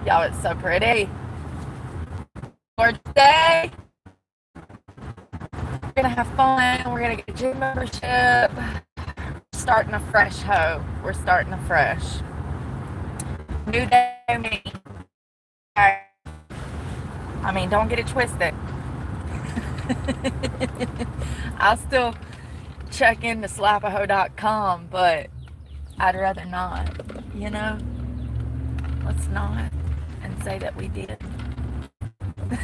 Y'all, it's so pretty. Gorgeous day. We're gonna have fun. We're gonna get a gym membership. Starting afresh, ho. We're starting afresh. New day, me. I mean, don't get it twisted. I'll still check into slapaho.com, but I'd rather not, you know? Let's not and say that we did. I'm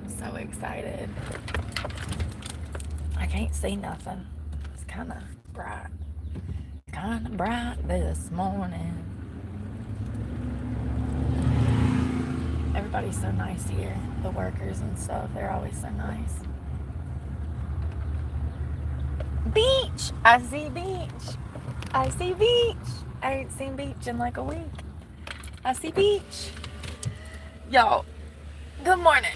so excited. I can't see nothing. It's kind of bright. Kind of bright this morning. Everybody's so nice here. The workers and stuff, they're always so nice. Beach! I see beach. I see beach. I ain't seen beach in like a week. I see beach. Y'all, good morning.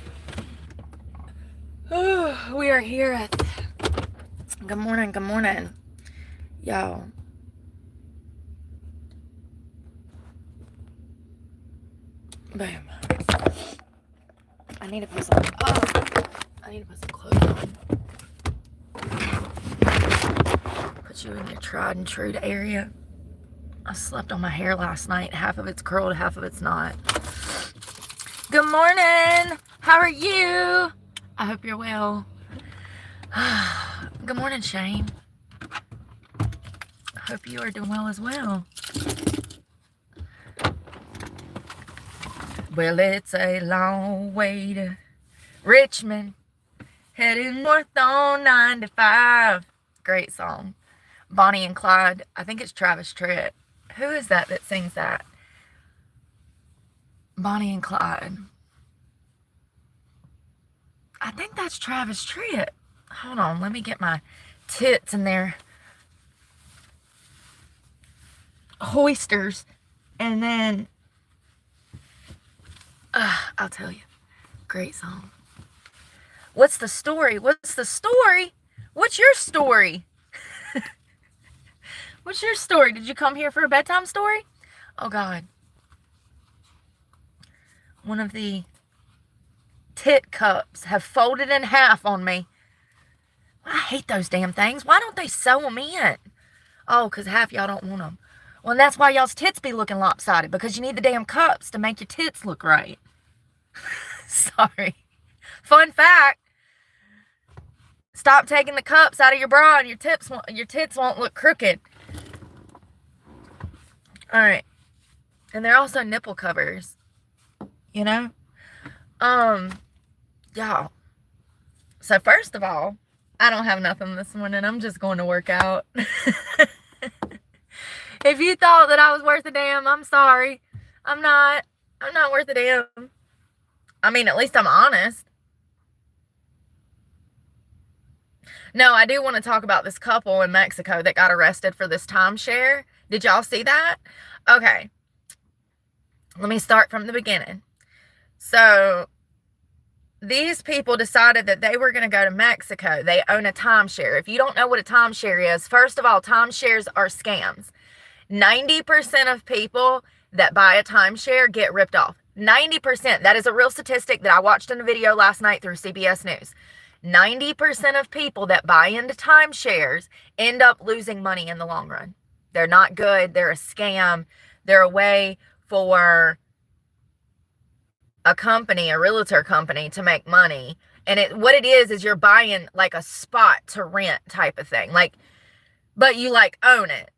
Ooh, we are here at... Good morning, good morning. Y'all. Boom. I need to put some... I need to put some clothes on. Put you in your tried and true area. I slept on my hair last night. Half of it's curled, half of it's not. Good morning. How are you? I hope you're well. Good morning, Shane. I hope you are doing well as well. Well, it's a long way to Richmond, heading north on 95. Great song. Bonnie and Clyde. I think it's Travis Tritt. Who is that sings that? Bonnie and Clyde. I think that's Travis Tritt. Hold on, let me get my tits in there. Hoisters. And then... I'll tell you. Great song. What's the story? What's the story? What's your story? What's your story? Did you come here for a bedtime story? Oh, God. One of the tit cups have folded in half on me. I hate those damn things. Why don't they sew them in? Oh, because half y'all don't want them. Well, and that's why y'all's tits be looking lopsided, because you need the damn cups to make your tits look right. Sorry. Fun fact. Stop taking the cups out of your bra and your tits won't look crooked. All right. And they're also nipple covers. You know? Y'all. So first of all, I don't have nothing this morning. I'm just going to work out. If you thought that I was worth a damn, I'm sorry. I'm not worth a damn. I mean, at least I'm honest. No, I do want to talk about this couple in Mexico that got arrested for this timeshare. Did y'all see that? Okay. Let me start from the beginning. So, these people decided that they were going to go to Mexico. They own a timeshare. If you don't know what a timeshare is, first of all, timeshares are scams. 90% of people that buy a timeshare get ripped off. 90%. That is a real statistic that I watched in a video last night through CBS News. 90% of people that buy into timeshares end up losing money in the long run. They're not good. They're a scam. They're a way for a company, a realtor company, to make money. And what it is you're buying like a spot to rent type of thing. Like, but you like own it.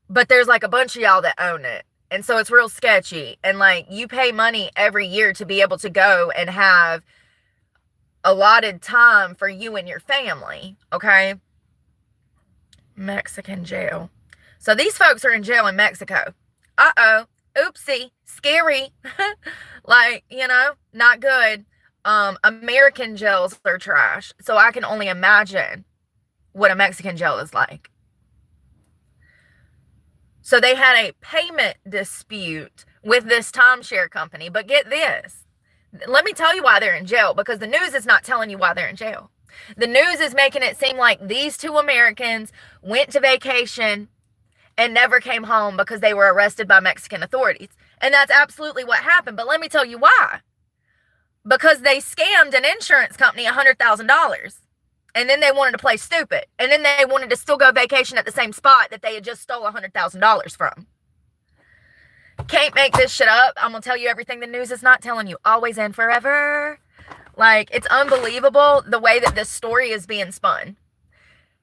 But there's like a bunch of y'all that own it. And so it's real sketchy. And like you pay money every year to be able to go and have allotted time for you and your family. Okay. Mexican jail. So these folks are in jail in Mexico. Uh-oh. Oopsie. Scary. Like, you know, not good. American jails are trash. So I can only imagine what a Mexican jail is like. So they had a payment dispute with this timeshare company. But get this. Let me tell you why they're in jail, because the news is not telling you why they're in jail. The news is making it seem like these two Americans went to vacation and never came home because they were arrested by Mexican authorities. And that's absolutely what happened. But let me tell you why. Because they scammed an insurance company $100,000. And then they wanted to play stupid. And then they wanted to still go vacation at the same spot that they had just stole $100,000 from. Can't make this shit up. I'm going to tell you everything the news is not telling you. Always and forever. Like, it's unbelievable the way that this story is being spun.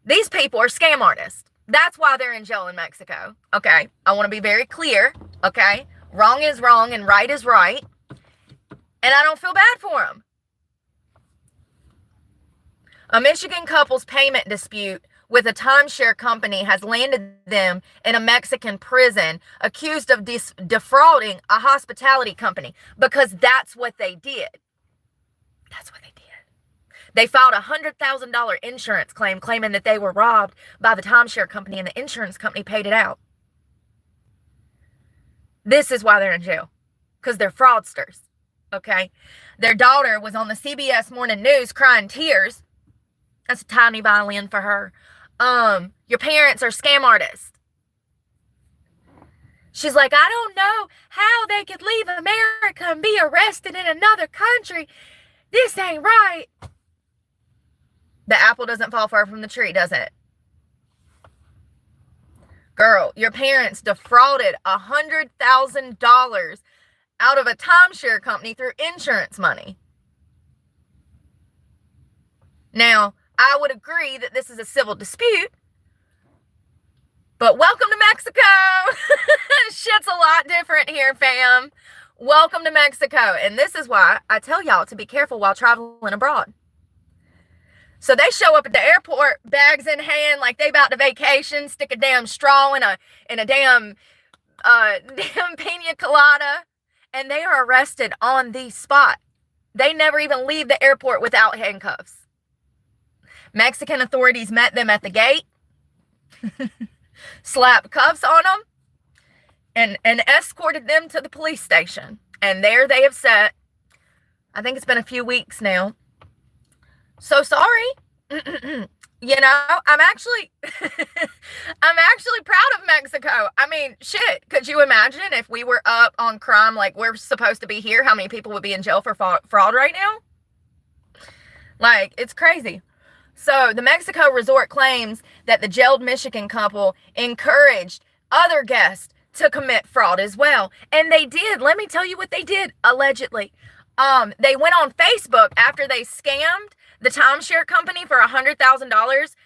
These people are scam artists. That's why they're in jail in Mexico. Okay? I want to be very clear. Okay? Wrong is wrong and right is right. And I don't feel bad for them. A Michigan couple's payment dispute with a timeshare company has landed them in a Mexican prison accused of defrauding a hospitality company because that's what they did. That's what they did. They filed a $100,000 insurance claim claiming that they were robbed by the timeshare company and the insurance company paid it out. This is why they're in jail. Because they're fraudsters. Okay? Their daughter was on the CBS Morning News crying tears. That's a tiny violin for her. Your parents are scam artists. She's like, I don't know how they could leave America and be arrested in another country. This ain't right. The apple doesn't fall far from the tree, does it? Girl, your parents defrauded $100,000 out of a timeshare company through insurance money. Now, I would agree that this is a civil dispute, but welcome to Mexico. Shit's a lot different here, fam. Welcome to Mexico. And this is why I tell y'all to be careful while traveling abroad. So they show up at the airport, bags in hand, like they about to vacation, stick a damn straw in a damn pina colada, and they are arrested on the spot. They never even leave the airport without handcuffs. Mexican authorities met them at the gate, slapped cuffs on them, and escorted them to the police station. And there they have sat. I think it's been a few weeks now. So sorry. You know, I'm actually proud of Mexico. I mean, shit, could you imagine if we were up on crime like we're supposed to be here, how many people would be in jail for fraud right now? Like, it's crazy. So the Mexico resort claims that the jailed Michigan couple encouraged other guests to commit fraud as well. And they did. Let me tell you what they did, allegedly. They went on Facebook after they scammed the timeshare company for $100,000.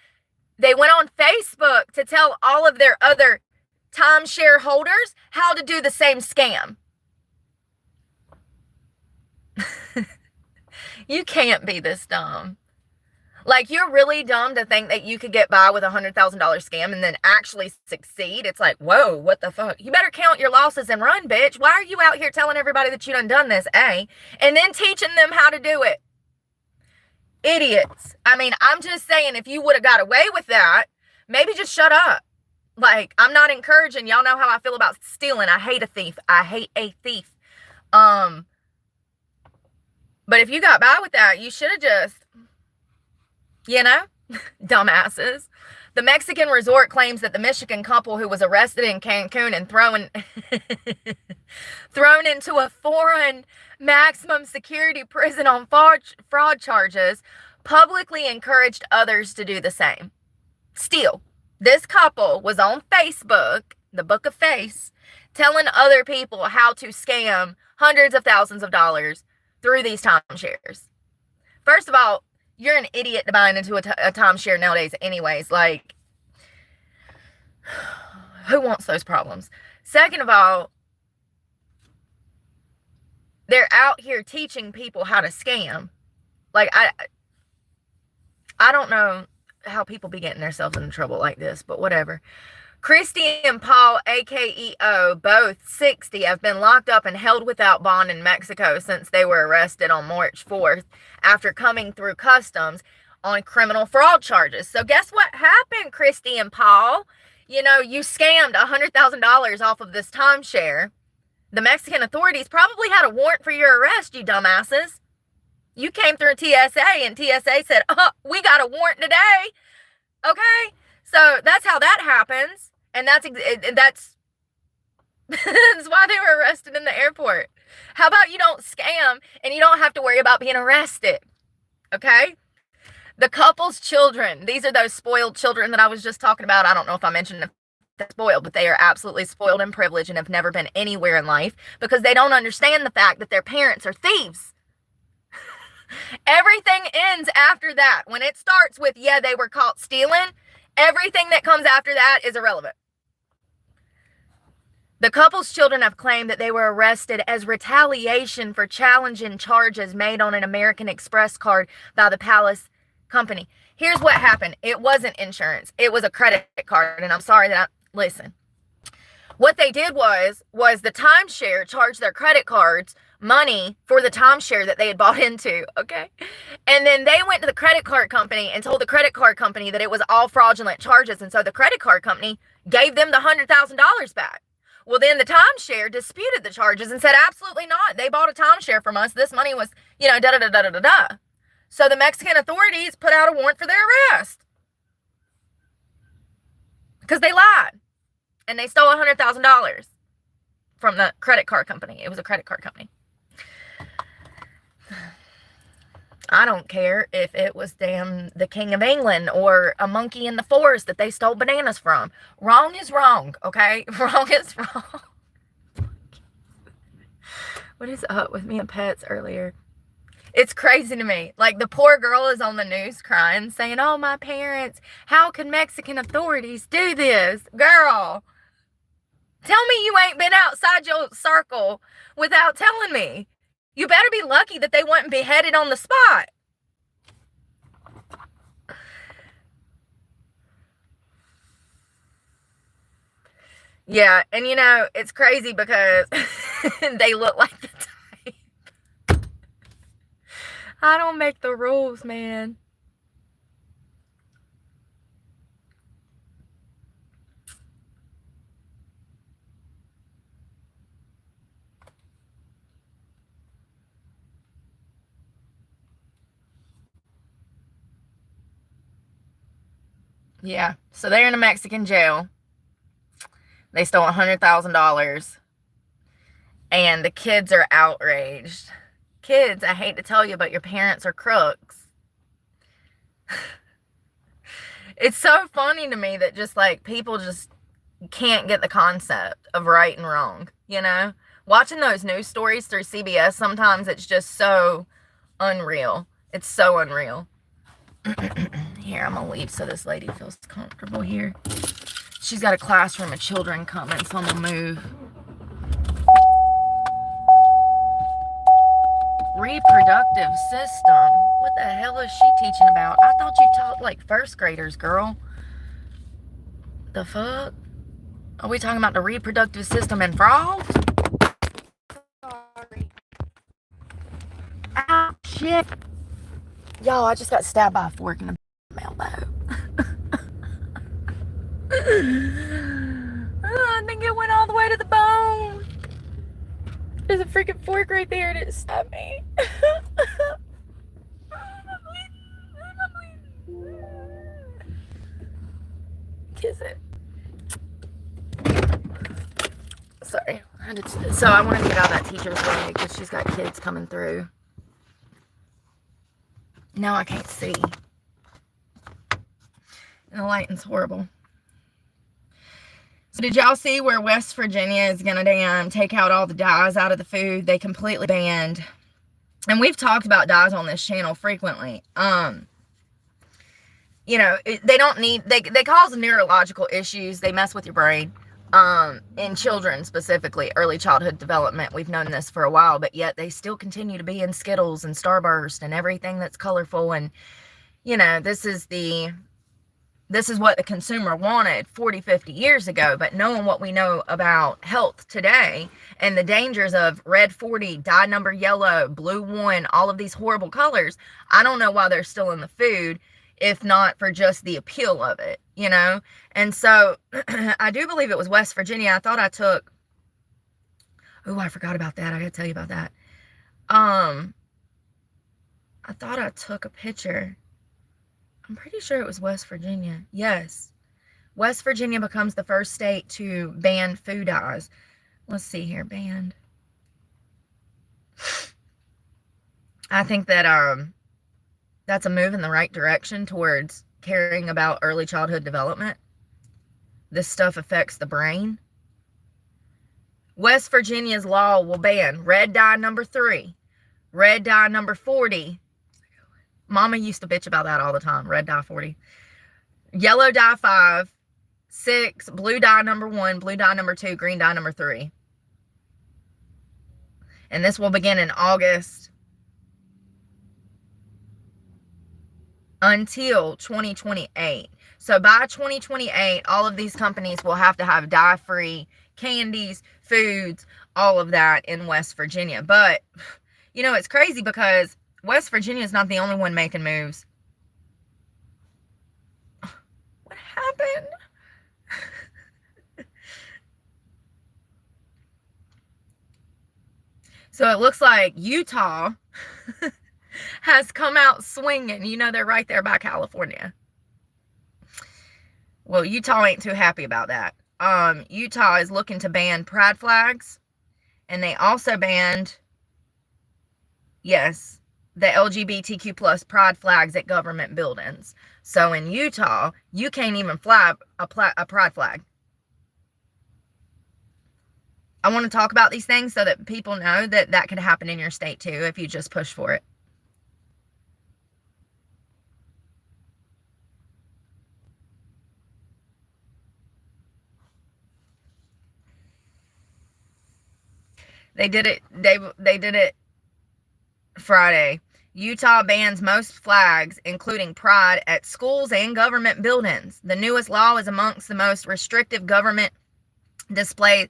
They went on Facebook to tell all of their other timeshare holders how to do the same scam. You can't be this dumb. Like, you're really dumb to think that you could get by with a $100,000 scam and then actually succeed. It's like, whoa, what the fuck? You better count your losses and run, bitch. Why are you out here telling everybody that you done this, eh? And then teaching them how to do it. Idiots. I mean, I'm just saying, if you would have got away with that, maybe just shut up. Like, I'm not encouraging. Y'all know how I feel about stealing. I hate a thief. I hate a thief. But if you got by with that, you should have just, you know, dumbasses. The Mexican resort claims that the Michigan couple who was arrested in Cancun and thrown into a foreign maximum security prison on fraud charges publicly encouraged others to do the same. Still, this couple was on Facebook, the Book of Face, telling other people how to scam hundreds of thousands of dollars through these timeshares. First of all, you're an idiot to buy into a timeshare nowadays anyways. Like, who wants those problems? Second of all, they're out here teaching people how to scam. Like, I don't know how people be getting themselves into trouble like this, but whatever. Christy and Paul, AKEO, both 60, have been locked up and held without bond in Mexico since they were arrested on March 4th after coming through customs on criminal fraud charges. So guess what happened, Christy and Paul? You know, you scammed $100,000 off of this timeshare. The Mexican authorities probably had a warrant for your arrest, you dumbasses. You came through TSA and TSA said, we got a warrant today. Okay, so that's how that happens. And that's that's why they were arrested in the airport. How about you don't scam and you don't have to worry about being arrested? Okay? The couple's children, these are those spoiled children that I was just talking about. I don't know if I mentioned if they're spoiled, but they are absolutely spoiled and privileged and have never been anywhere in life because they don't understand the fact that their parents are thieves. Everything ends after that. When it starts with, yeah, they were caught stealing, everything that comes after that is irrelevant. The couple's children have claimed that they were arrested as retaliation for challenging charges made on an American Express card by the Palace company. Here's what happened. It wasn't insurance. It was a credit card. And I'm sorry that listen. What they did was the timeshare charged their credit cards money for the timeshare that they had bought into, okay? And then they went to the credit card company and told the credit card company that it was all fraudulent charges. And so the credit card company gave them the $100,000 back. Well, then the timeshare disputed the charges and said, absolutely not. They bought a timeshare from us. This money was, da-da-da-da-da-da. So the Mexican authorities put out a warrant for their arrest because they lied and they stole $100,000 from the credit card company. It was a credit card company. I don't care if it was the King of England or a monkey in the forest that they stole bananas from. Wrong is wrong, okay? Wrong is wrong. What is up with me and pets earlier? It's crazy to me. Like, the poor girl is on the news crying, saying, oh, my parents, how can Mexican authorities do this? Girl, tell me you ain't been outside your circle without telling me. You better be lucky that they weren't beheaded on the spot. Yeah, and it's crazy because they look like the type. I don't make the rules, man. Yeah, so they're in a Mexican jail. They stole $100,000. And the kids are outraged. Kids, I hate to tell you, but your parents are crooks. It's so funny to me that just like people just can't get the concept of right and wrong, Watching those news stories through CBS, sometimes it's just so unreal. It's so unreal. Here, I'm going to leave so this lady feels comfortable here. She's got a classroom of children coming, so I'm going to move. Reproductive system. What the hell is she teaching about? I thought you taught like first graders, girl. The fuck? Are we talking about the reproductive system and frogs? Sorry. Ow, shit. Y'all, I just got stabbed by a fork in the elbow. I think it went all the way to the bone. There's a freaking fork right there and it stabbed me. Kiss it. Sorry. So I want to get out of that teacher's way because she's got kids coming through. Now I can't see. And the lighting's horrible. So did y'all see where West Virginia is going to take out all the dyes out of the food? They completely banned. And we've talked about dyes on this channel frequently. They don't need, they cause neurological issues. They mess with your brain. In children specifically, early childhood development. We've known this for a while, but yet they still continue to be in Skittles and Starburst and everything that's colorful. And, this is what the consumer wanted 40, 50 years ago, but knowing what we know about health today and the dangers of red 40, dye number yellow, blue 1, all of these horrible colors, I don't know why they're still in the food, if not for just the appeal of it, And so I do believe it was West Virginia. I thought I took, I forgot about that. I got to tell you about that. I thought I took a picture. I'm pretty sure it was West Virginia. Yes. West Virginia becomes the first state to ban food dyes. Let's see here, banned. I think that that's a move in the right direction towards caring about early childhood development. This stuff affects the brain. West Virginia's law will ban red dye number 3, red dye number 40. Mama used to bitch about that all the time. Red dye 40. Yellow dye 5, 6, blue dye number 1, blue dye number 2, green dye number 3. And this will begin in August until 2028. So by 2028, all of these companies will have to have dye-free candies, foods, all of that in West Virginia. But, you know, it's crazy because West Virginia is not the only one making moves. What happened? So it looks like Utah has come out swinging. You know, they're right there by California. Well, Utah ain't too happy about that. Utah is looking to ban pride flags. And they also banned, yes, the LGBTQ plus pride flags at government buildings. So in Utah, you can't even fly a pride flag. I want to talk about these things so that people know that that could happen in your state too if you just push for it. They did it. They did it Friday. Utah bans most flags, including pride, at schools and government buildings. The newest law is amongst the most restrictive governing displays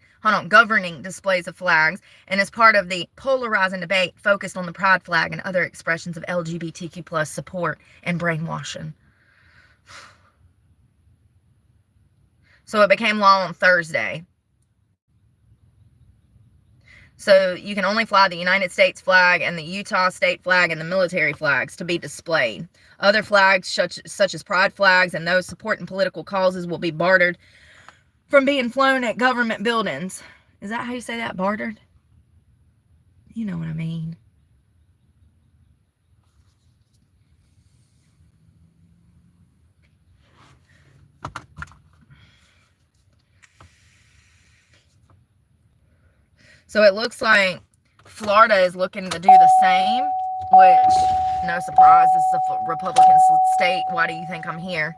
of flags, and is part of the polarizing debate focused on the pride flag and other expressions of LGBTQ plus support and brainwashing. So it became law on Thursday. So you can only fly the United States flag and the Utah state flag and the military flags to be displayed. Other flags, such as pride flags and those supporting political causes, will be bartered from being flown at government buildings. Is that how you say that? Bartered? You know what I mean. So it looks like Florida is looking to do the same, which, no surprise, this is a Republican state. Why do you think I'm here?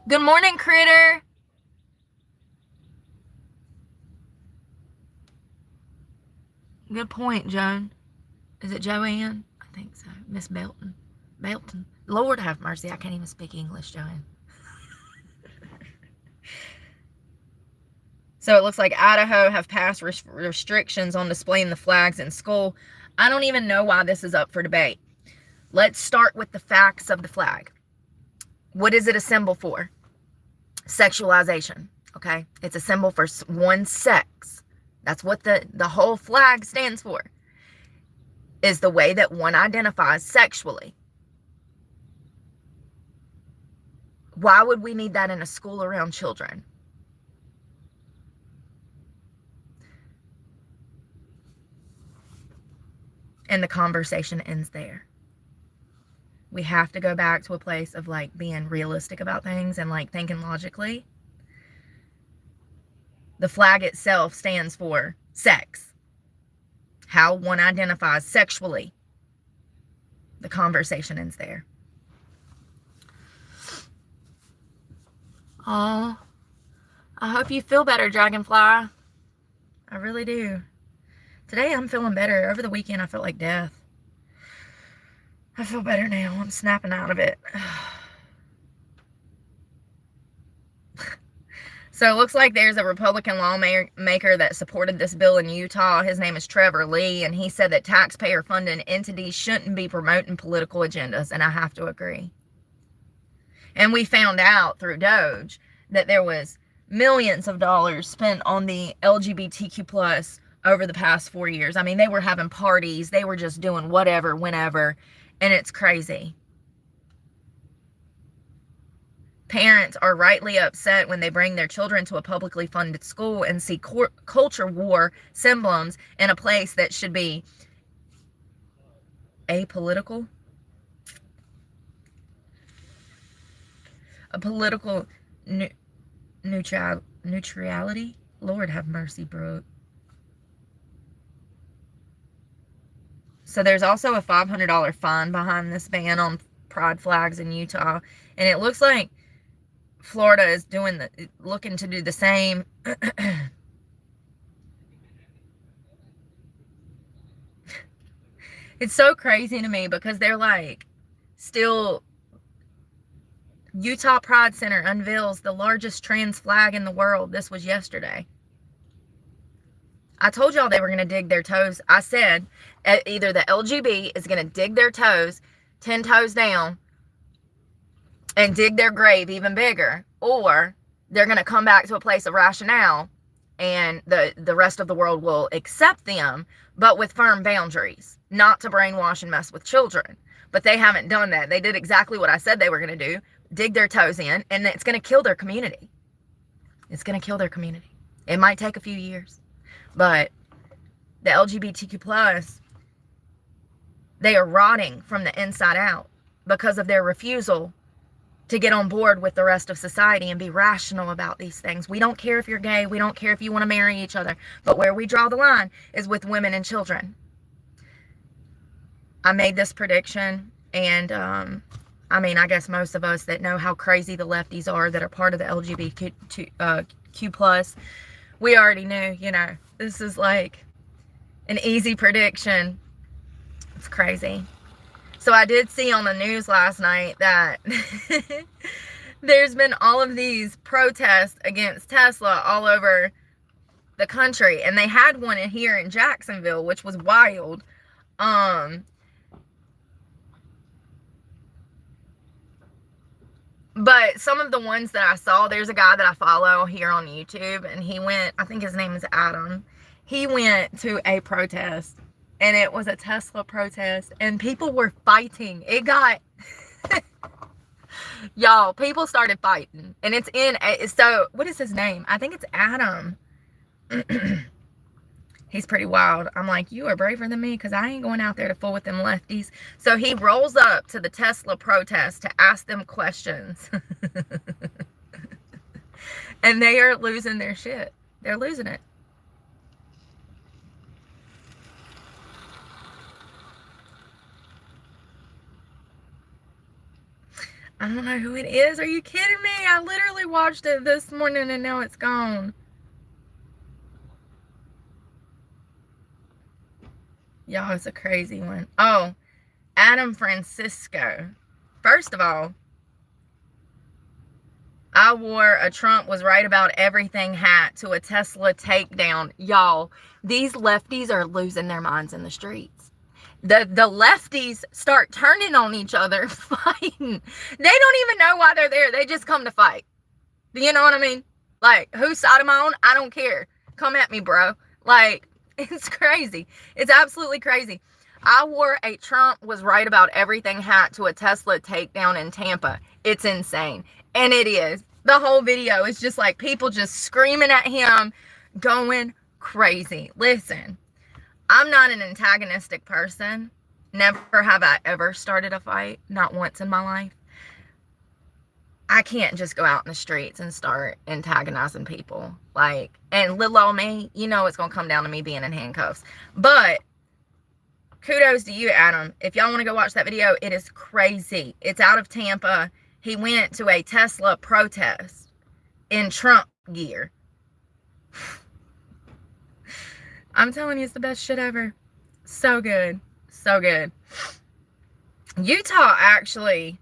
Good morning, Critter. Good point, Joan. Is it Joanne? I think so. Miss Belton. Belton. Lord have mercy. I can't even speak English, Joanne. So it looks like Idaho have passed restrictions on displaying the flags in school. I don't even know why this is up for debate. Let's start with the facts of the flag. What is it a symbol for? Sexualization, okay? It's a symbol for one sex. That's what the whole flag stands for, is the way that one identifies sexually. Why would we need that in a school around children? And the conversation ends there. We have to go back to a place of like being realistic about things and like thinking logically. The flag itself stands for sex. How one identifies sexually. The conversation ends there. Oh, I hope you feel better, Dragonfly. I really do. Today I'm feeling better. Over the weekend I felt like death. I feel better now. I'm snapping out of it. So it looks like there's a Republican lawmaker that supported this bill in Utah. His name is Trevor Lee, and he said that taxpayer-funded entities shouldn't be promoting political agendas, and I have to agree. And we found out through Doge that there was millions of dollars spent on the LGBTQ plus over the past 4 years. I mean, they were having parties. They were just doing whatever, whenever, and it's crazy. Parents are rightly upset when they bring their children to a publicly funded school and see culture war symbols in a place that should be apolitical. A political neutrality. Lord have mercy, Brooke. So there's also a $500 fine behind this ban on pride flags in Utah. And it looks like Florida is looking to do the same. It's so crazy to me because they're like, still, Utah Pride Center unveils the largest trans flag in the world. This was yesterday. I told y'all they were going to dig their toes. I said either the LGB is going to dig their toes, 10 toes down, and dig their grave even bigger, or they're going to come back to a place of rationale and the rest of the world will accept them, but with firm boundaries, not to brainwash and mess with children. But they haven't done that. They did exactly what I said they were going to do, dig their toes in, and it's going to kill their community. It's going to kill their community. It might take a few years, but the LGBTQ plus, they are rotting from the inside out because of their refusal to get on board with the rest of society and be rational about these things. We don't care if you're gay. We don't care if you want to marry each other. But where we draw the line is with women and children. I made this prediction, and I mean, I guess most of us that know how crazy the lefties are that are part of the LGBTQ plus, we already knew, you know, this is like an easy prediction. It's crazy. So I did see on the news last night that there's been all of these protests against Tesla all over the country. And they had one here in Jacksonville, which was wild. But some of the ones that I saw, there's a guy that I follow here on YouTube, and he went, I think his name is Adam. He went to a protest, and it was a Tesla protest, and people were fighting. It got, y'all, people started fighting, and it's in, so, what is his name? I think it's Adam. He's pretty wild. I'm like, you are braver than me because I ain't going out there to fool with them lefties. So he rolls up to the Tesla protest to ask them questions. And they are losing their shit. They're losing it. I don't know who it is. Are you kidding me? I literally watched it this morning and now it's gone. Y'all, it's a crazy one. Oh, Adam Francisco. First of all, I wore a Trump was right about everything hat to a Tesla takedown. Y'all, these lefties are losing their minds in the streets. The lefties start turning on each other, fighting. They don't even know why they're there. They just come to fight. You know what I mean? Like, whose side am I on? I don't care. Come at me, bro. Like, it's crazy. It's absolutely crazy. I wore a Trump was right about everything hat to a Tesla takedown in Tampa. It's insane. And it is. The whole video is just like people just screaming at him, going crazy. Listen, I'm not an antagonistic person. Never have I ever started a fight. Not once in my life. I can't just go out in the streets and start antagonizing people. Like, and little old me, you know it's going to come down to me being in handcuffs. But kudos to you, Adam. If y'all want to go watch that video, it is crazy. It's out of Tampa. He went to a Tesla protest in Trump gear. I'm telling you, it's the best shit ever. So good. So good. Utah actually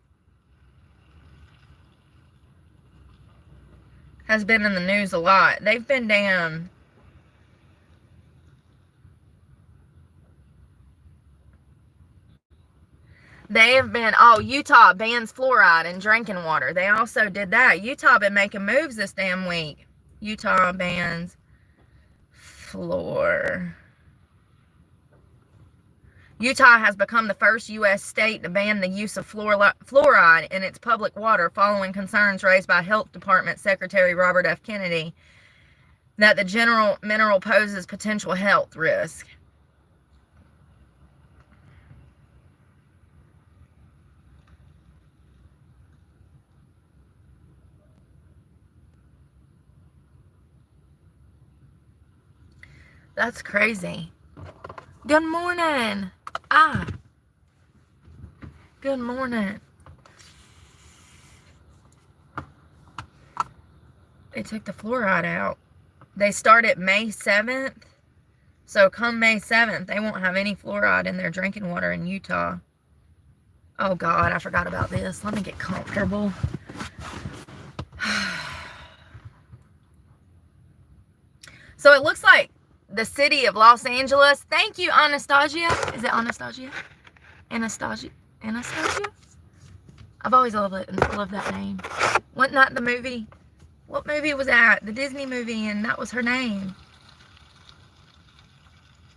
has been in the news a lot. They've been damn. They have been, oh, Utah bans fluoride in drinking water. They also did that. Utah been making moves this damn week. Utah bans fluor. Utah has become the first U.S. state to ban the use of fluoride in its public water following concerns raised by Health Department Secretary Robert F. Kennedy that the general mineral poses potential health risk. That's crazy. Good morning. Good morning. They took the fluoride out. They started May 7th. So come May 7th, they won't have any fluoride in their drinking water in Utah. Oh God, I forgot about this. Let me get comfortable. So it looks like the city of Los Angeles. Thank you, Anastasia. Is it Anastasia? Anastasia? I've always loved that name. Wasn't that the movie? What movie was that? The Disney movie, and that was her name.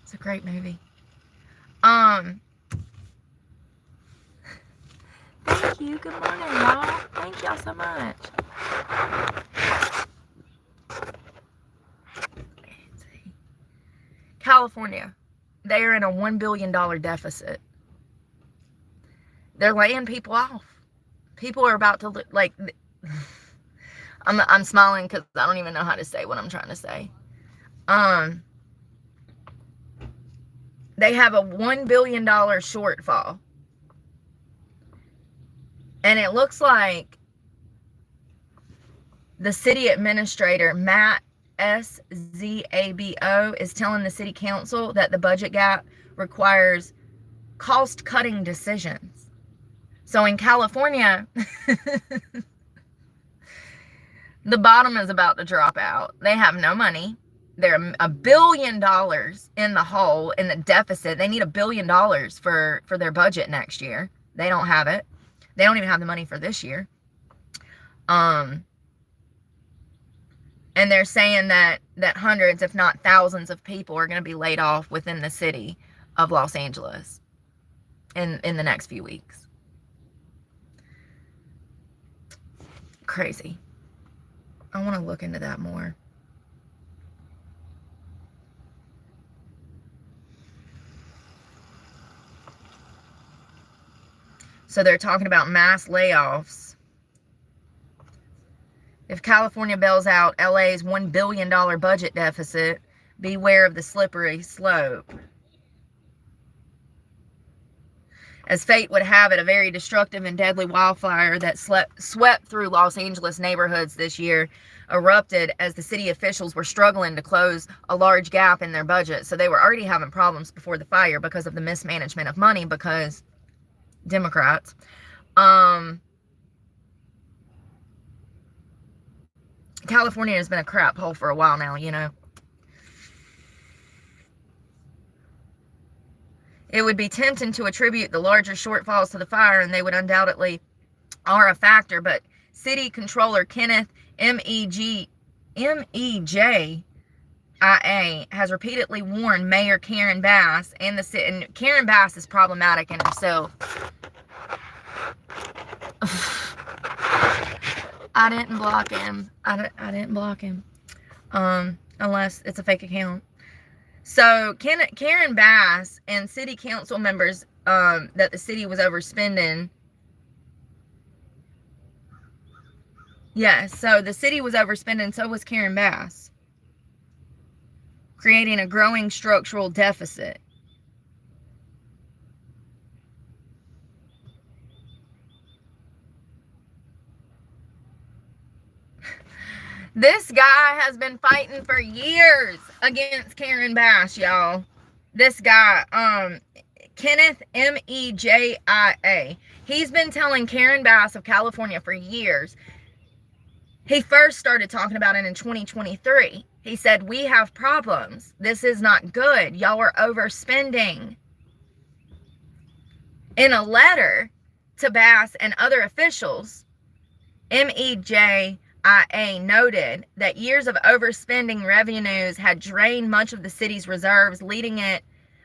It's a great movie. Thank you. Good morning, y'all. Thank y'all so much. California, they are in a $1 billion deficit. They're laying people off. People are about to like. I'm smiling because I don't even know how to say what I'm trying to say. They have a $1 billion shortfall, and it looks like the city administrator Matt SZABO is telling the city council that the budget gap requires cost-cutting decisions. So in California, the bottom is about to drop out. They have no money. They're $1 billion in the hole, in the deficit. They need $1 billion for their budget next year. They don't have it. They don't even have the money for this year. And they're saying that hundreds, if not thousands of people are going to be laid off within the city of Los Angeles in the next few weeks. Crazy. I want to look into that more. So they're talking about mass layoffs. If California bails out LA's $1 billion budget deficit, beware of the slippery slope. As fate would have it, a very destructive and deadly wildfire that swept through Los Angeles neighborhoods this year erupted as the city officials were struggling to close a large gap in their budget. So they were already having problems before the fire because of the mismanagement of money, because Democrats. California has been a crap hole for a while now, you know. It would be tempting to attribute the larger shortfalls to the fire, and they would undoubtedly are a factor, but City Controller Kenneth MEJIA has repeatedly warned Mayor Karen Bass and the city, and Karen Bass is problematic in herself. I didn't block him. I didn't block him. Unless it's a fake account. So Karen Bass and city council members that the city was overspending. Yes, so the city was overspending, so was Karen Bass, creating a growing structural deficit. This guy has been fighting for years against Karen Bass, y'all. This guy, Kenneth MEJIA. He's been telling Karen Bass of California for years. He first started talking about it in 2023. He said, we have problems. This is not good. Y'all are overspending. In a letter to Bass and other officials, MEJIA noted that years of overspending revenues had drained much of the city's reserves, leaving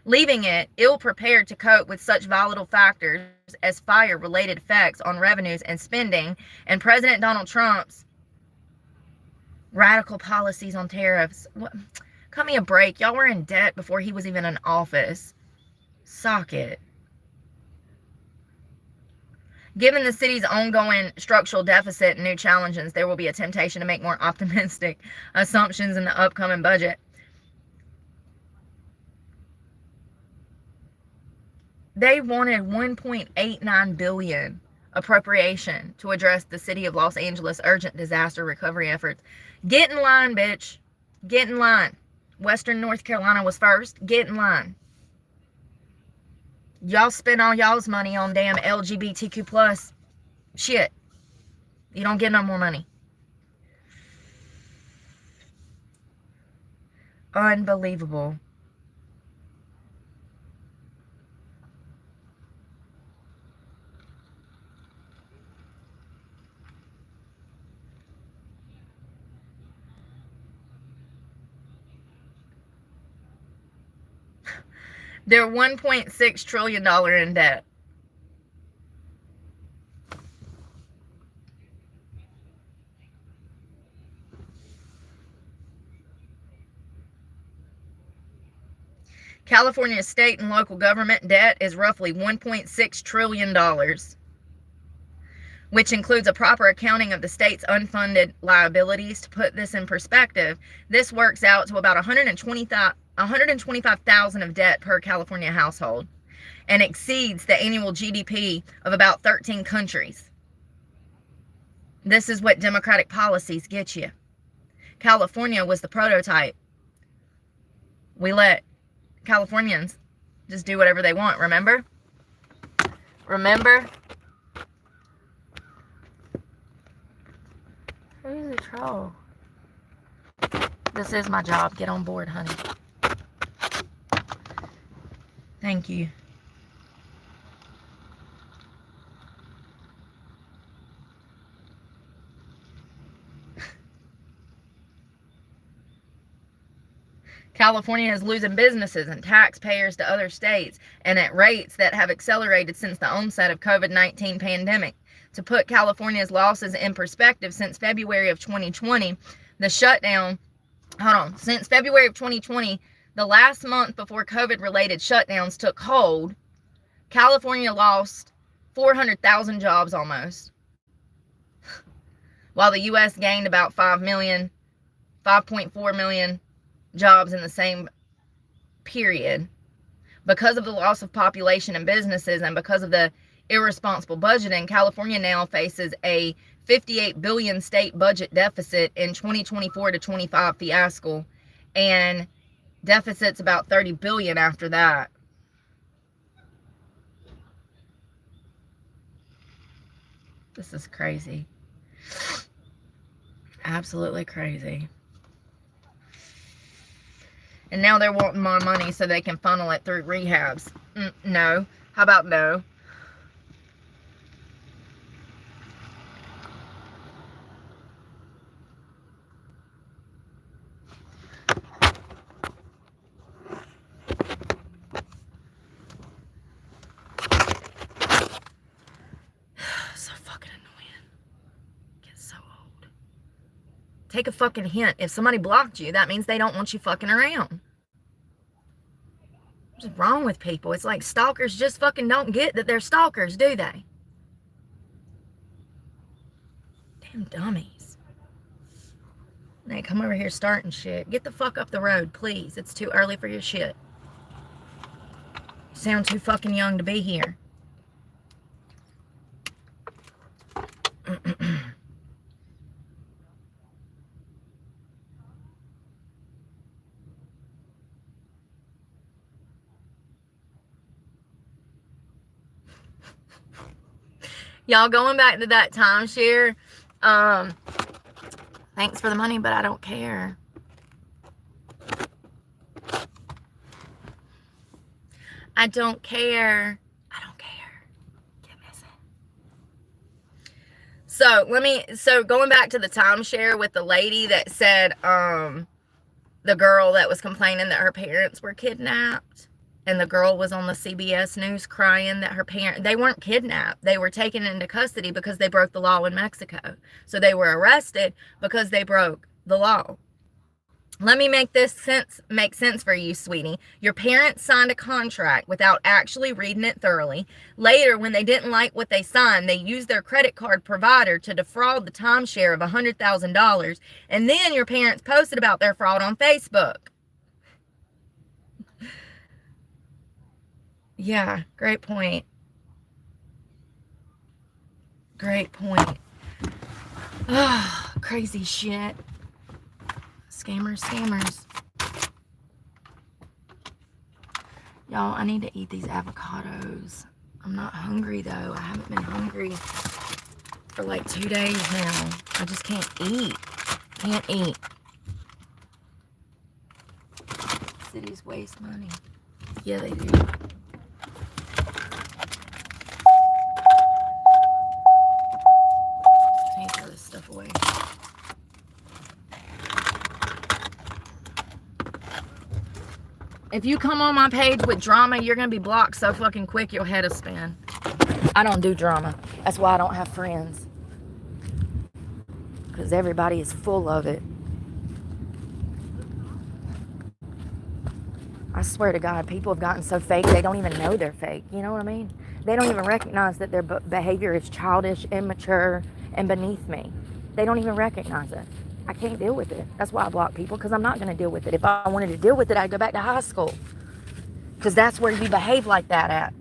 leaving it ill-prepared to cope with such volatile factors as fire-related effects on revenues and spending, and President Donald Trump's radical policies on tariffs. What? Cut me a break. Y'all were in debt before he was even in office. Sock it. Given the city's ongoing structural deficit and new challenges, there will be a temptation to make more optimistic assumptions in the upcoming budget. They wanted $1.89 billion appropriation to address the city of Los Angeles urgent disaster recovery efforts. Get in line, bitch. Get in line. Western North Carolina was first. Get in line. Y'all spend all y'all's money on damn LGBTQ plus shit. You don't get no more money. Unbelievable. They're $1.6 trillion in debt. California's state and local government debt is roughly $1.6 trillion, which includes a proper accounting of the state's unfunded liabilities. To put this in perspective, this works out to about $125,000 of debt per California household and exceeds the annual GDP of about 13 countries. This is what democratic policies get you. California was the prototype. We let Californians just do whatever they want, remember? Remember? Who's a troll? This is my job. Get on board, honey. Thank you. California is losing businesses and taxpayers to other states, and at rates that have accelerated since the onset of COVID-19 pandemic. To put California's losses in perspective, since February of 2020, since February of 2020, the last month before COVID-related shutdowns took hold, California lost 400,000 jobs almost, while the U.S. gained about 5.4 million jobs in the same period. Because of the loss of population and businesses, and because of the irresponsible budgeting, California now faces a $58 billion state budget deficit in 2024 to 25 fiasco, and deficit's about $30 billion after that. This is crazy. Absolutely crazy. And now they're wanting more money so they can funnel it through rehabs. No. How about no? So fucking annoying. Gets so old. Take a fucking hint. If somebody blocked you, that means they don't want you fucking around. What's wrong with people? It's like stalkers just fucking don't get that they're stalkers, do they? Damn dummies. They come over here starting shit. Get the fuck up the road, please. It's too early for your shit. You sound too fucking young to be here. Y'all, going back to that timeshare, thanks for the money, but I don't care. I don't care. I don't care. Get missing. So going back to the timeshare with the lady that said, the girl that was complaining that her parents were kidnapped and the girl was on the CBS News crying that her parent, they weren't kidnapped. They were taken into custody because they broke the law in Mexico. So they were arrested because they broke the law. Let me make sense for you, sweetie. Your parents signed a contract without actually reading it thoroughly. Later, when they didn't like what they signed, they used their credit card provider to defraud the timeshare of $100,000. And then your parents posted about their fraud on Facebook. Yeah, great point. Great point. Oh, crazy shit. Scammers. Y'all, I need to eat these avocados. I'm not hungry, though. I haven't been hungry for like 2 days now. I just can't eat. Can't eat. Cities waste money. Yeah, they do. I need to throw this stuff away. If you come on my page with drama, you're going to be blocked so fucking quick your head will spin. I don't do drama. That's why I don't have friends. Because everybody is full of it. I swear to God, people have gotten so fake, they don't even know they're fake. You know what I mean? They don't even recognize that their behavior is childish, immature, and beneath me. They don't even recognize it. I can't deal with it. That's why I block people, because I'm not going to deal with it. If I wanted to deal with it, I'd go back to high school. Because that's where you behave like that at.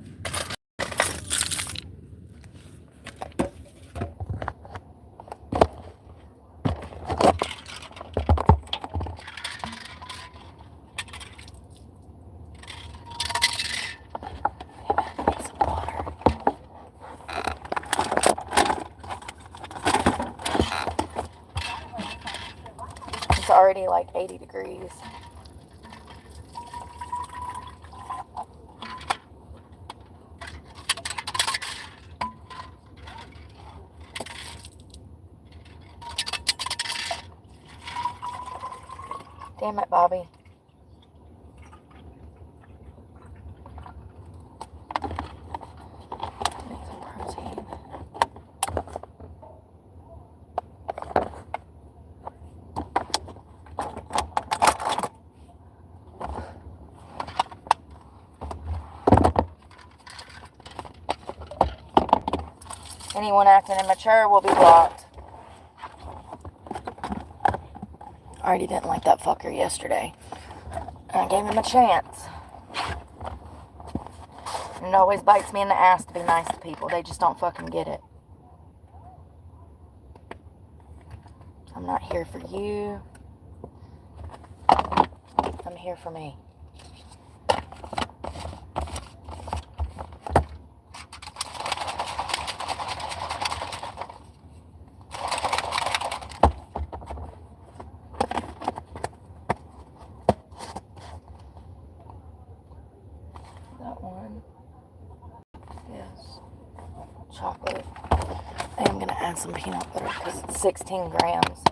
It's already like 80 degrees. Damn it, Bobby. Make some protein. Anyone acting immature will be blocked. I already didn't like that fucker yesterday. And I gave him a chance. And it always bites me in the ass to be nice to people. They just don't fucking get it. I'm not here for you. I'm here for me. That one. Yes. Chocolate. I am going to add some peanut butter because it's 16 grams.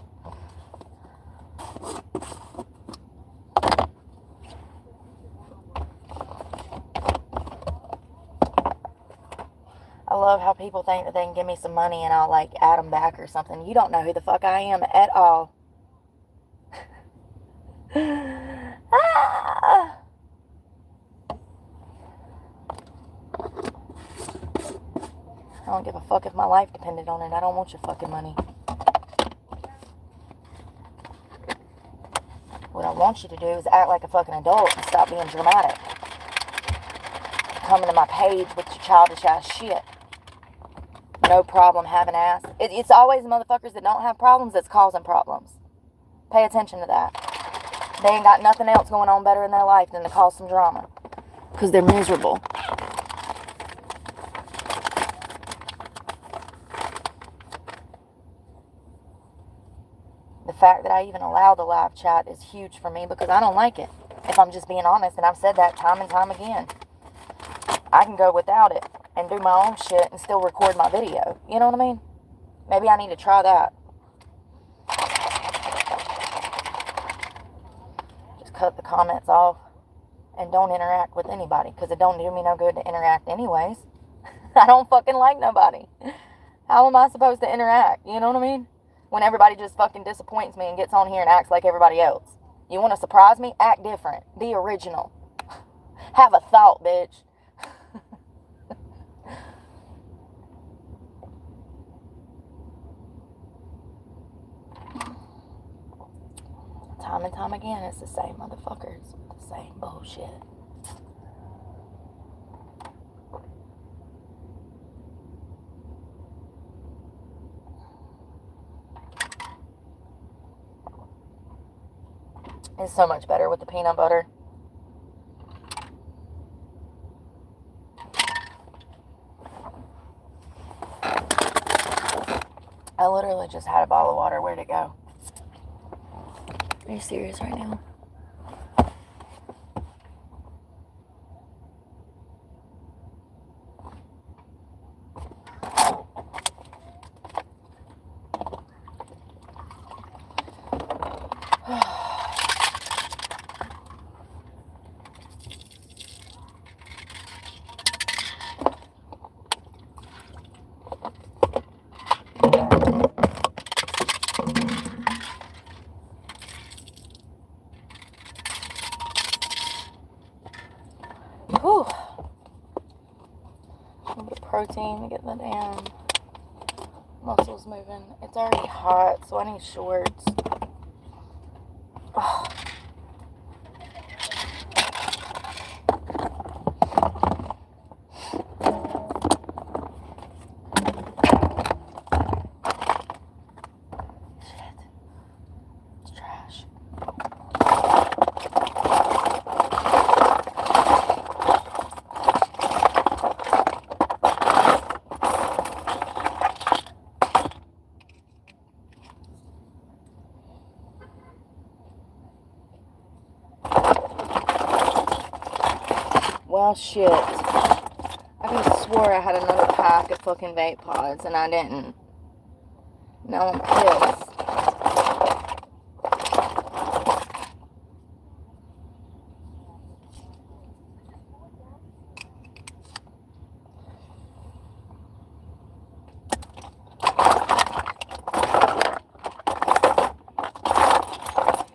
I love how people think that they can give me some money and I'll like add them back or something. You don't know who the fuck I am at all. Ah! I don't give a fuck if my life depended on it. I don't want your fucking money. What I want you to do is act like a fucking adult and stop being dramatic. Coming to my page with your childish ass shit. No problem having ass. It's always the motherfuckers that don't have problems that's causing problems. Pay attention to that. They ain't got nothing else going on better in their life than to cause some drama. Because they're miserable. The fact that I even allow the live chat is huge for me because I don't like it. If I'm just being honest, and I've said that time and time again. I can go without it and do my own shit and still record my video. You know what I mean? Maybe I need to try that. Just cut the comments off and don't interact with anybody, because it don't do me no good to interact anyways. I don't fucking like nobody. How am I supposed to interact? You know what I mean? When everybody just fucking disappoints me and gets on here and acts like everybody else. You want to surprise me? Act different. Be original. Have a thought, bitch. Time and time again, it's the same motherfuckers. The same bullshit. It's so much better with the peanut butter. I literally just had a bottle of water. Where'd it go? Are you serious right now? Whew. A little bit of protein to get the damn muscles moving. It's already hot, so I need shorts. Oh. Well, shit. I just swore I had another pack of fucking vape pods, and I didn't. Now I'm pissed.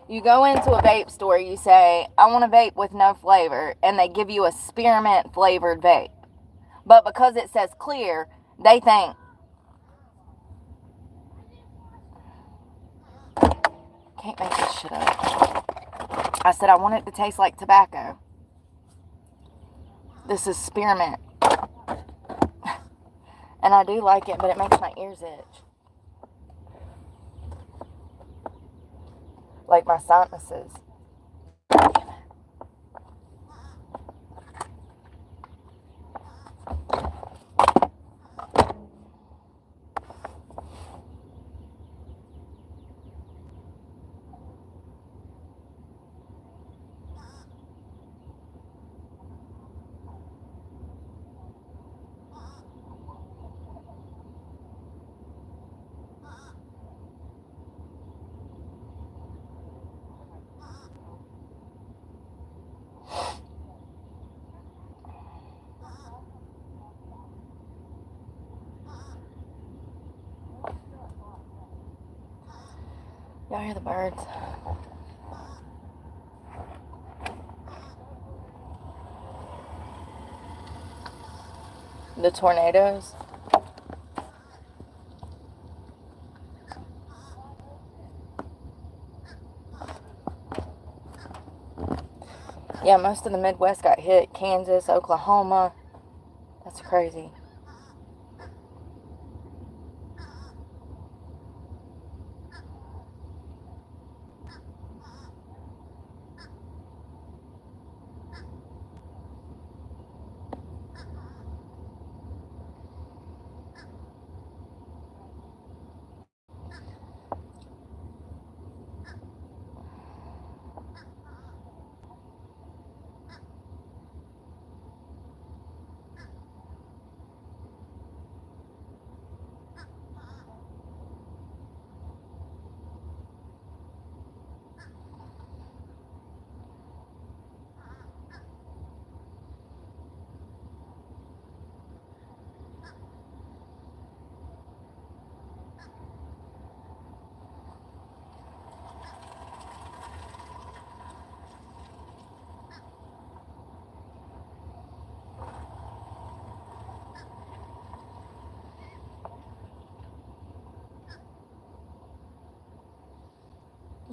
You go into a vape store, you say, I want a vape with no flavor, and they give you a spearmint flavored vape. But because it says clear, they think, can't make this shit up. I said I want it to taste like tobacco. This is spearmint. And I do like it, but it makes my ears itch. Like my sinuses. Y'all hear the birds? The tornadoes? Yeah, most of the Midwest got hit. Kansas, Oklahoma. That's crazy.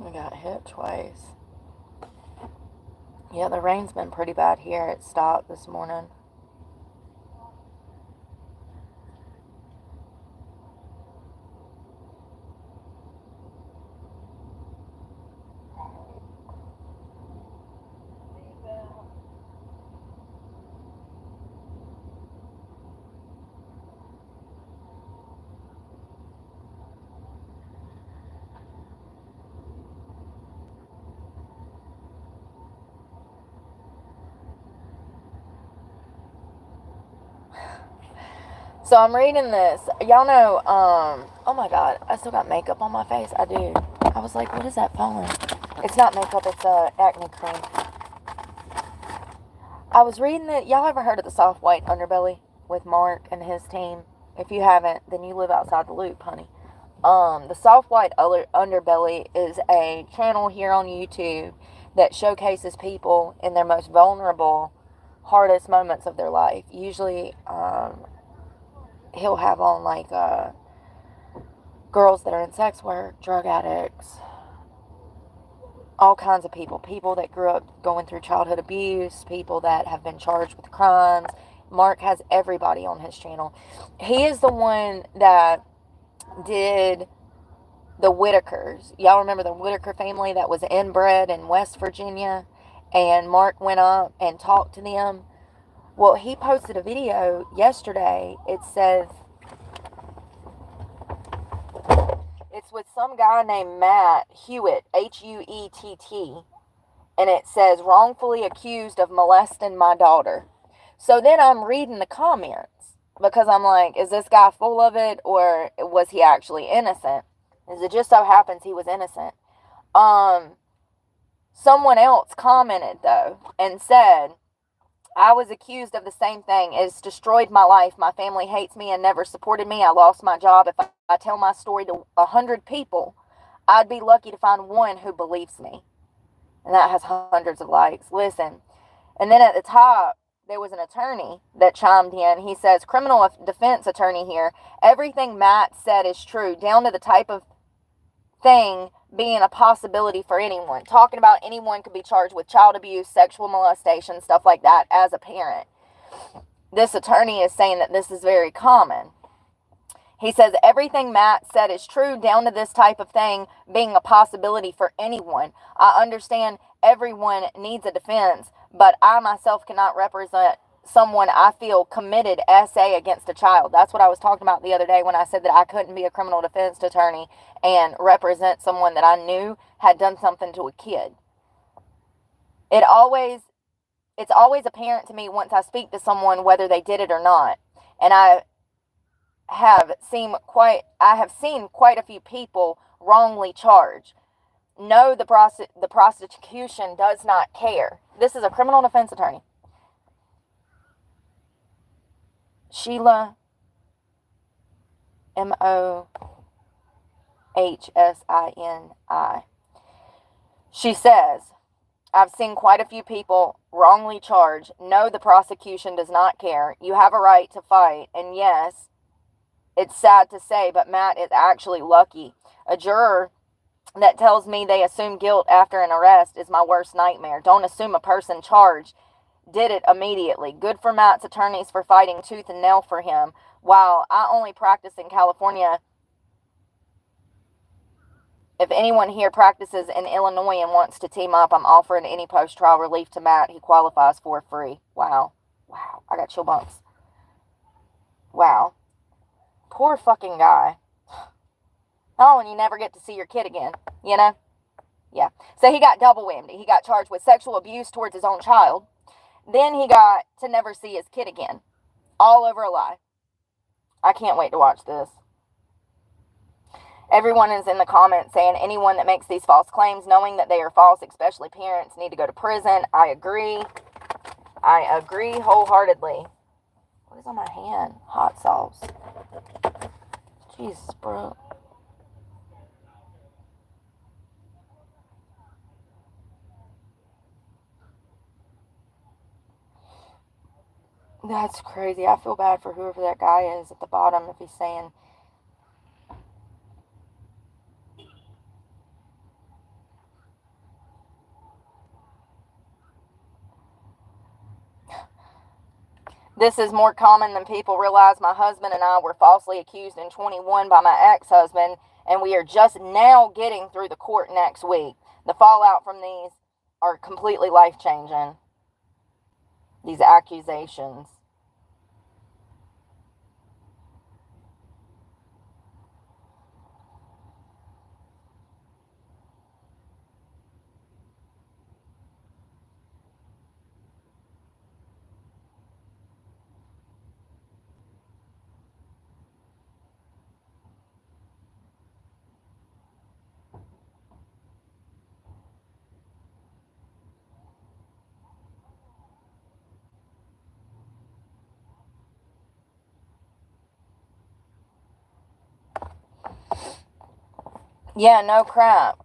I got hit twice. Yeah, the rain's been pretty bad here. It stopped this morning. So I'm reading this. Y'all know, oh my God, I still got makeup on my face. I do. I was like, what is that falling? It's not makeup, it's acne cream. I was reading that. Y'all ever heard of the soft white underbelly with Mark and his team? If you haven't, then you live outside the loop, honey. The soft white underbelly is a channel here on YouTube that showcases people in their most vulnerable, hardest moments of their life. Usually, he'll have on like girls that are in sex work, drug addicts, all kinds of people that grew up going through childhood abuse, people that have been charged with crimes. Mark has everybody on his channel. He is the one that did the Whitakers. Y'all remember the Whitaker family that was inbred in West Virginia? And Mark went up and talked to them. Well, he posted a video yesterday. It says, it's with some guy named Matt Hewitt, Huett, and it says, wrongfully accused of molesting my daughter. So then I'm reading the comments because I'm like, is this guy full of it or was he actually innocent? As it just so happens he was innocent. Someone else commented though and said, I was accused of the same thing. It's destroyed my life. My family hates me and never supported me. I lost my job. If I tell my story to 100 people, I'd be lucky to find one who believes me. And that has hundreds of likes. Listen. And then at the top, there was an attorney that chimed in. He says, criminal defense attorney here. Everything Matt said is true, down to the type of thing being a possibility for anyone. Talking about anyone could be charged with child abuse, sexual molestation, stuff like that as a parent. This attorney is saying that this is very common. He says everything Matt said is true, down to this type of thing being a possibility for anyone. I understand everyone needs a defense, but I myself cannot represent someone I feel committed SA against a child. That's what I was talking about the other day when I said that I couldn't be a criminal defense attorney and represent someone that I knew had done something to a kid. It's always apparent to me once I speak to someone whether they did it or not. And I have seen quite a few people wrongly charged. No, the prosecution does not care. This is a criminal defense attorney. Sheila, Mohsini. She says, I've seen quite a few people wrongly charged. No, the prosecution does not care. You have a right to fight. And yes, it's sad to say, but Matt is actually lucky. A juror that tells me they assume guilt after an arrest is my worst nightmare. Don't assume a person charged did it immediately. Good for Matt's attorneys for fighting tooth and nail for him. While I only practice in California, if anyone here practices in Illinois and wants to team up, I'm offering any post-trial relief to Matt. He qualifies for free. Wow. I got chill bumps. Wow. Poor fucking guy. Oh, and you never get to see your kid again, you know? Yeah. So he got double whammy. He got charged with sexual abuse towards his own child. Then he got to never see his kid again. All over a lie. I can't wait to watch this. Everyone is in the comments saying anyone that makes these false claims, knowing that they are false, especially parents, need to go to prison. I agree. I agree wholeheartedly. What is on my hand? Hot sauce. Jesus, bro. That's crazy. I feel bad for whoever that guy is at the bottom if he's saying... This is more common than people realize. My husband and I were falsely accused in 21 by my ex-husband, and we are just now getting through the court next week. The fallout from these are completely life-changing. These accusations. Yeah, no crap.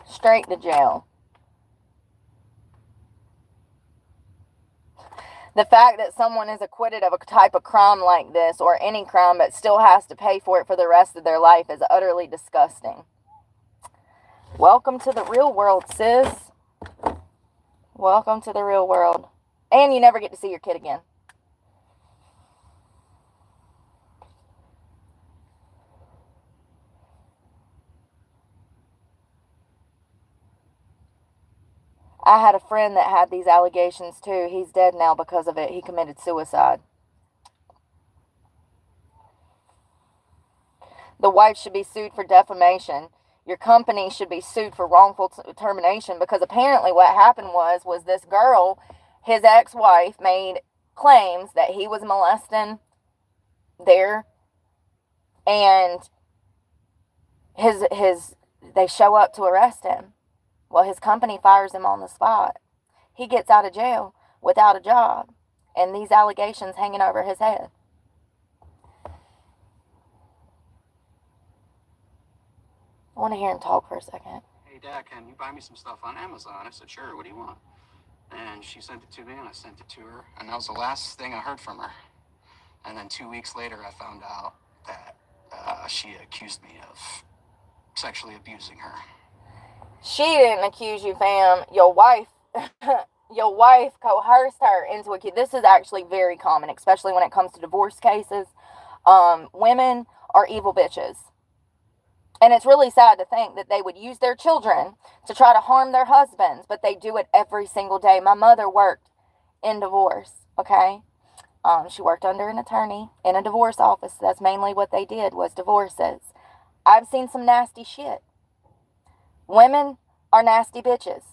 Straight to jail. The fact that someone is acquitted of a type of crime like this, or any crime, but still has to pay for it for the rest of their life is utterly disgusting. Welcome to the real world, sis. Welcome to the real world. And you never get to see your kid again. I had a friend that had these allegations too. He's dead now because of it. He committed suicide. The wife should be sued for defamation. Your company should be sued for wrongful termination, because apparently what happened was this girl, his ex-wife, made claims that he was molesting there, and they show up to arrest him. Well, his company fires him on the spot. He gets out of jail without a job, and these allegations hanging over his head. I want to hear him talk for a second. Hey, Dad, can you buy me some stuff on Amazon? I said, sure, what do you want? And she sent it to me, and I sent it to her, and that was the last thing I heard from her. And then 2 weeks later, I found out that she accused me of sexually abusing her. She didn't accuse you, fam. Your wife, your wife coerced her into it. This is actually very common, especially when it comes to divorce cases. Women are evil bitches. And it's really sad to think that they would use their children to try to harm their husbands, but they do it every single day. My mother worked in divorce, okay? She worked under an attorney in a divorce office. That's mainly what they did, was divorces. I've seen some nasty shit. Women are nasty bitches.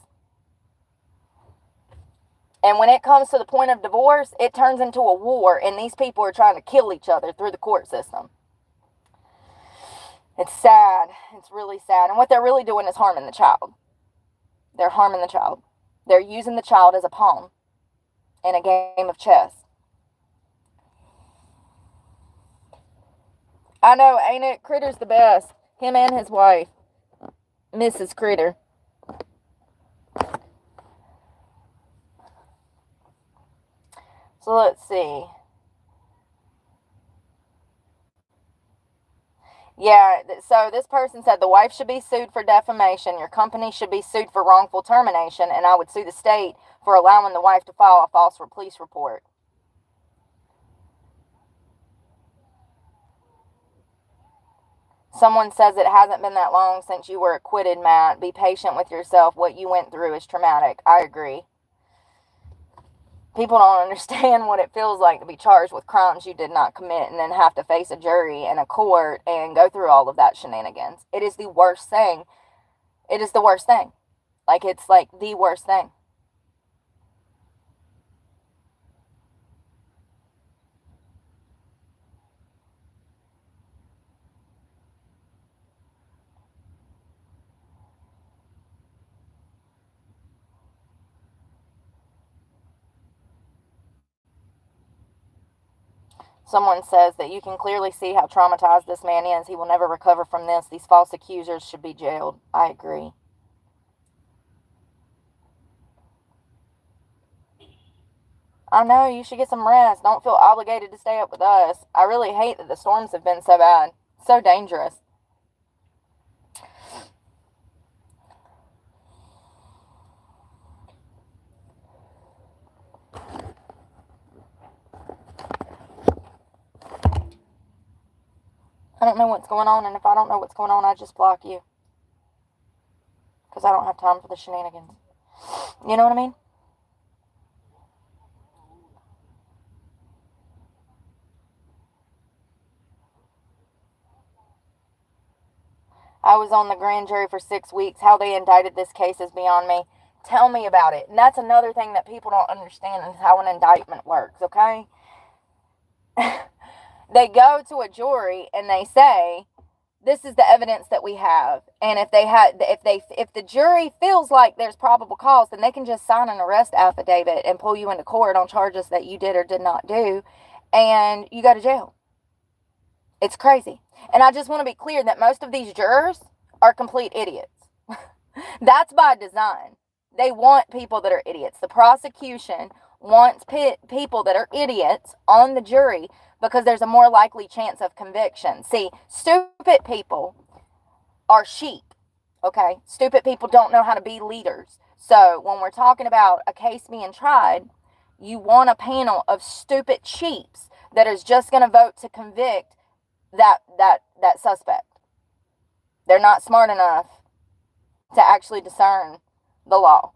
And when it comes to the point of divorce, it turns into a war, and these people are trying to kill each other through the court system. It's sad. It's really sad. And what they're really doing is harming the child. They're harming the child. They're using the child as a pawn in a game of chess. I know, ain't it? Critter's the best. Him and his wife, Mrs. Critter. So let's see. Yeah, so this person said the wife should be sued for defamation, your company should be sued for wrongful termination, and I would sue the state for allowing the wife to file a false police report. Someone says it hasn't been that long since you were acquitted, Matt. Be patient with yourself. What you went through is traumatic. I agree. People don't understand what it feels like to be charged with crimes you did not commit and then have to face a jury and a court and go through all of that shenanigans. It is the worst thing. It is the worst thing. Like, it's like the worst thing. Someone says that you can clearly see how traumatized this man is. He will never recover from this. These false accusers should be jailed. I agree. I know, you should get some rest. Don't feel obligated to stay up with us. I really hate that the storms have been so bad. So dangerous. don't know what's going on, and if I don't know what's going on, I just block you. Because I don't have time for the shenanigans. You know what I mean? I was on the grand jury for 6 weeks. How they indicted this case is beyond me. Tell me about it. And that's another thing that people don't understand is how an indictment works, okay? They go to a jury and they say, this is the evidence that we have. And if the jury feels like there's probable cause, then they can just sign an arrest affidavit and pull you into court on charges that you did or did not do, and you go to jail. It's crazy. And I just want to be clear that most of these jurors are complete idiots. That's by design. They want people that are idiots. The prosecution wants people that are idiots on the jury because there's a more likely chance of conviction. See, stupid people are sheep, okay? Stupid people don't know how to be leaders. So when we're talking about a case being tried, you want a panel of stupid sheeps that is just going to vote to convict that suspect. They're not smart enough to actually discern the law.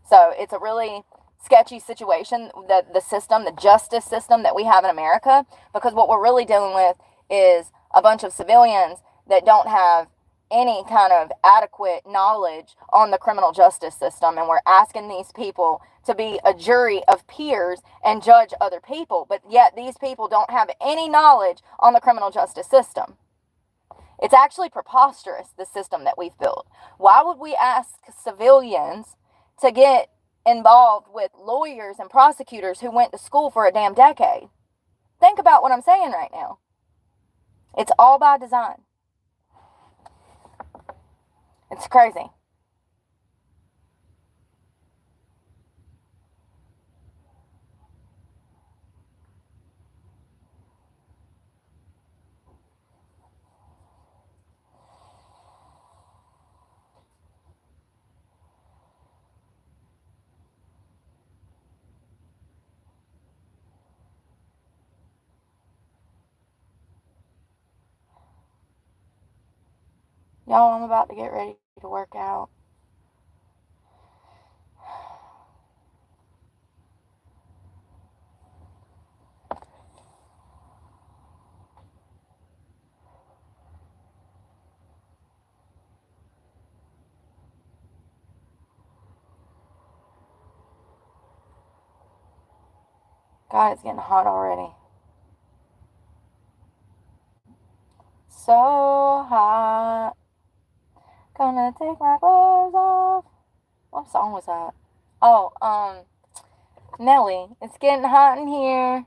So it's a really sketchy situation, the system, the justice system that we have in America, because what we're really dealing with is a bunch of civilians that don't have any kind of adequate knowledge on the criminal justice system, and we're asking these people to be a jury of peers and judge other people, but yet these people don't have any knowledge on the criminal justice system. It's actually preposterous, the system that we've built. Why would we ask civilians to get involved with lawyers and prosecutors who went to school for a damn decade? Think about what I'm saying right now. It's all by design. It's crazy. Y'all, I'm about to get ready to work out. God, it's getting hot already. So hot. Gonna take my clothes off. What song was that? Oh, Nelly. It's getting hot in here.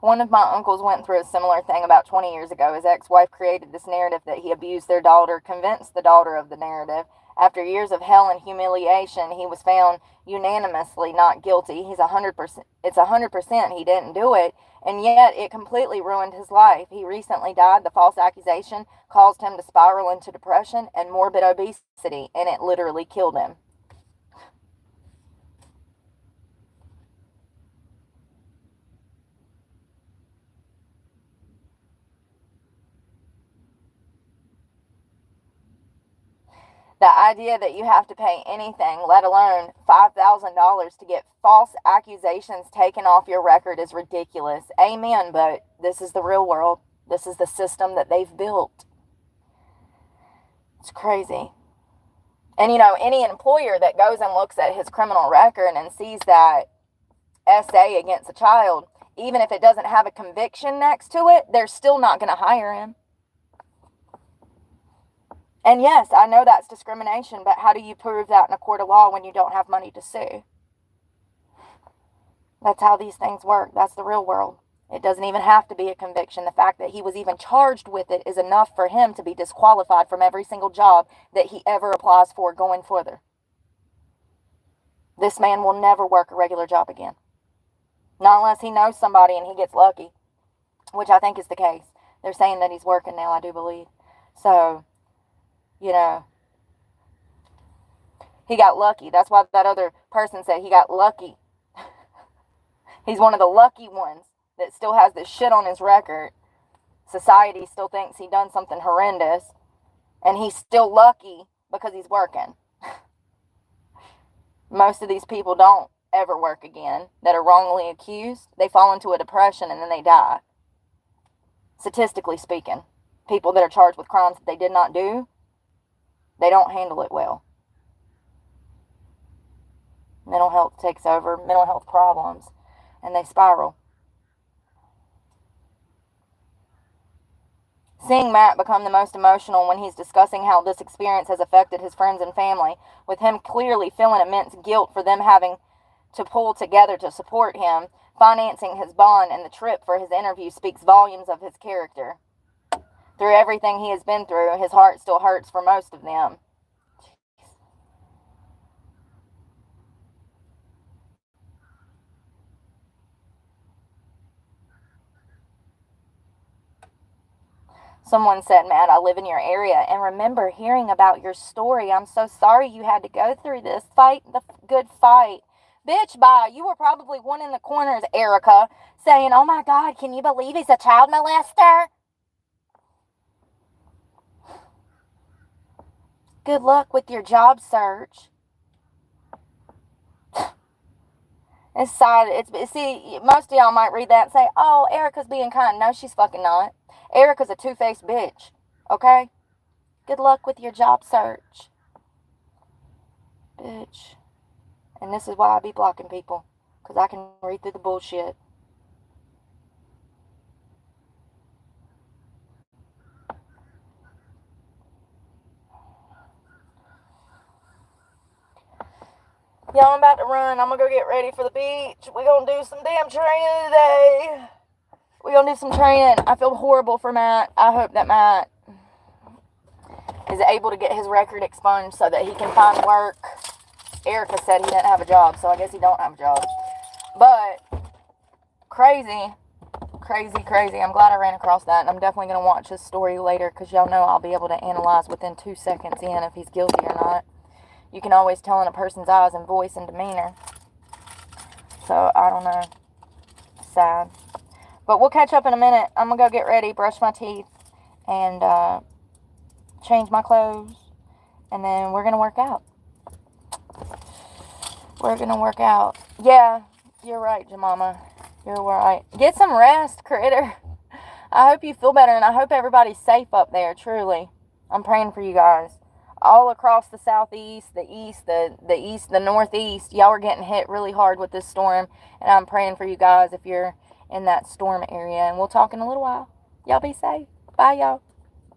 One of my uncles went through a similar thing about 20 years ago. His ex-wife created this narrative that he abused their daughter, convinced the daughter of the narrative. After years of hell and humiliation, he was found unanimously not guilty. It's 100% he didn't do it, and yet it completely ruined his life. He recently died. The false accusation caused him to spiral into depression and morbid obesity, and it literally killed him. The idea that you have to pay anything, let alone $5,000 to get false accusations taken off your record is ridiculous. Amen, but this is the real world. This is the system that they've built. It's crazy. And, any employer that goes and looks at his criminal record and sees that SA against a child, even if it doesn't have a conviction next to it, they're still not going to hire him. And yes, I know that's discrimination, but how do you prove that in a court of law when you don't have money to sue? That's how these things work. That's the real world. It doesn't even have to be a conviction. The fact that he was even charged with it is enough for him to be disqualified from every single job that he ever applies for going further. This man will never work a regular job again. Not unless he knows somebody and he gets lucky, which I think is the case. They're saying that he's working now, I do believe. So, you know, he got lucky. That's why that other person said he got lucky. He's one of the lucky ones that still has this shit on his record. Society still thinks he done something horrendous, and he's still lucky because he's working. Most of these people don't ever work again that are wrongly accused. They fall into a depression and then they die. Statistically speaking, people that are charged with crimes that they did not do, they don't handle it well. Mental health takes over, mental health problems, and they spiral. Seeing Matt become the most emotional when he's discussing how this experience has affected his friends and family, with him clearly feeling immense guilt for them having to pull together to support him, financing his bond and the trip for his interview speaks volumes of his character. Through everything he has been through, his heart still hurts for most of them. Someone said, Matt, I live in your area and remember hearing about your story. I'm so sorry you had to go through this. Fight the good fight. Bitch, bye. You were probably one in the corners, Erica, saying, oh my God, can you believe he's a child molester? Good luck with your job search. It's sad. See, most of y'all might read that and say, oh, Erica's being kind. No, she's fucking not. Erica's a two-faced bitch, okay? Good luck with your job search. Bitch. And this is why I be blocking people, because I can read through the bullshit. Y'all, I'm about to run. I'm going to go get ready for the beach. We're going to do some damn training today. We're going to do some training. I feel horrible for Matt. I hope that Matt is able to get his record expunged so that he can find work. Erica said he didn't have a job, so I guess he don't have a job. But crazy. I'm glad I ran across that, and I'm definitely going to watch his story later because y'all know I'll be able to analyze within 2 seconds in if he's guilty or not. You can always tell in a person's eyes and voice and demeanor. So, I don't know. Sad. But we'll catch up in a minute. I'm going to go get ready, brush my teeth, and change my clothes. And then we're going to work out. Yeah, you're right, Jemima. You're right. Get some rest, critter. I hope you feel better, and I hope everybody's safe up there, truly. I'm praying for you guys. All across the southeast, the east, the northeast, y'all are getting hit really hard with this storm, and I'm praying for you guys if you're in that storm area, and we'll talk in a little while. Y'all be safe. Bye, y'all.